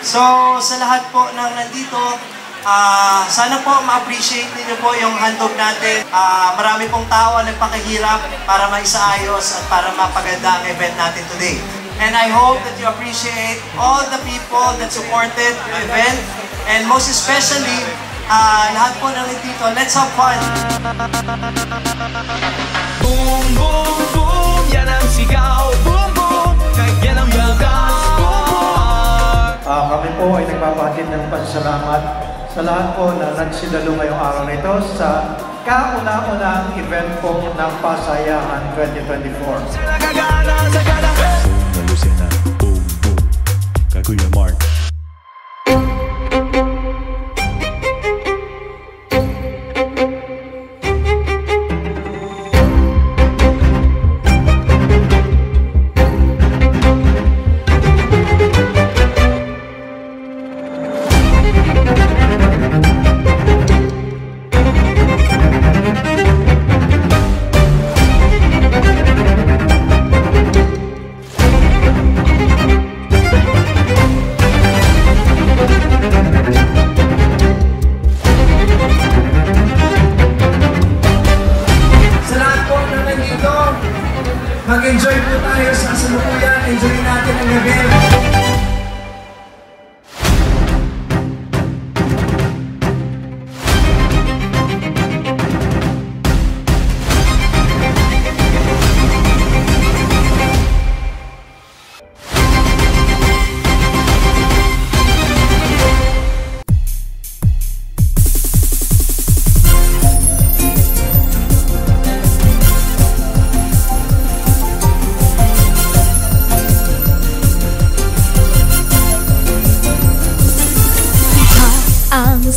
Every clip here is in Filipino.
So, sa lahat po ng nandito, sana po ma-appreciate niyo po yung handog natin. Marami pong tao ang nagpakahirap para maisaayos at para mapaganda ang event natin today. And I hope that you appreciate all the people that supported the event. And most especially, lahat po ng nandito, let's have fun! Boom, boom, boom, yan ang sigaw. Boom, boom, yan ang bugas. Kami po ay nagpapahatid ng pasasalamat sa lahat po na nagsidalo ngayong araw na ito sa kauna-unang event po ng Pasayahan 2024. Lucena, boom, boom, kay Kuya Mark. Mag-enjoy po tayo sa kasalukuyan. Enjoy natin ang event.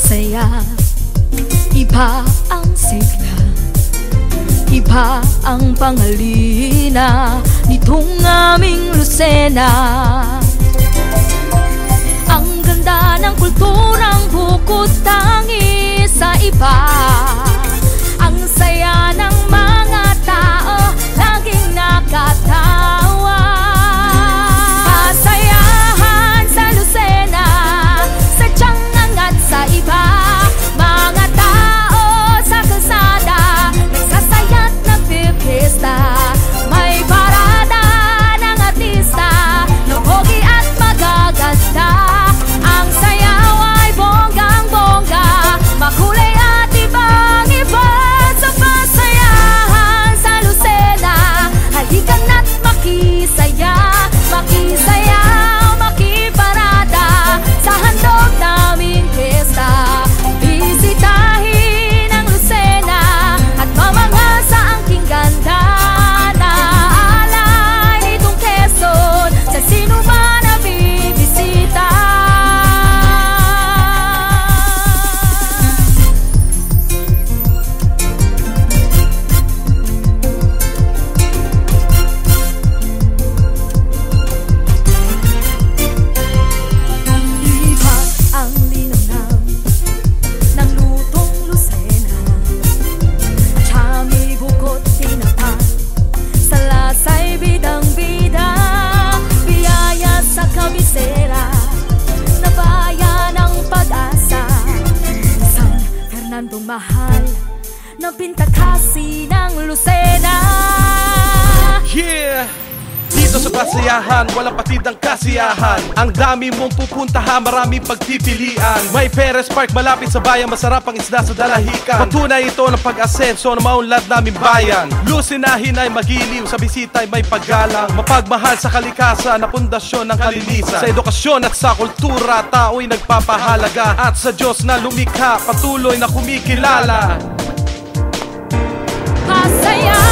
Saya, iba ang sigla, iba ang pangalina nitong aming Lucena. Ang ganda ng kulturang bukod tangi sa iba. Ang saya ng mga tao, laging nakatawa. Pasayahan sa Lucena, sadyang angat sa iba. Mga tao sa kalsada, nagsasayat ng pipista. May parada ng artista, ng pogi at magaganda. Ang sayaw ay bonggang-bongga, makulay at ibang-iba. Sa pasayahan sa Lucena, halika na't makisaya. Makisaya, makiparada sa handog naming piyesta. Bisitahin ang Lucena at mamanga sa angking ganda. Naalay nitong Quezon sa sino man na bibisita. Iba ang linamnam ng lutong Lucena, chami bukot tinapa, sa lasa'y bidang-bida. Biyaya sa kabisera, na bayan ng pag-asa. San Fernandong mahal, na pintakasi ng Lucena. Yeah! Dito sa Pasayahan, walang patid ang kasiyahan. Ang dami mong pupuntahan, maraming pagpipilian. May Perez Park malapit sa bayan, masarap ang isda sa dalahican. Patunay ito ng pag-asenso ng maunlad naming bayan. Lucinahin ay magiliw, sa bisita ay may paggalang. Mapagmahal sa kalikasan, na pundasyon ng kalinisan. Sa edukasyon at sa kultura, tao'y nagpapahalaga. At sa Diyos na lumikha, patuloy na kumikilala. Pasaya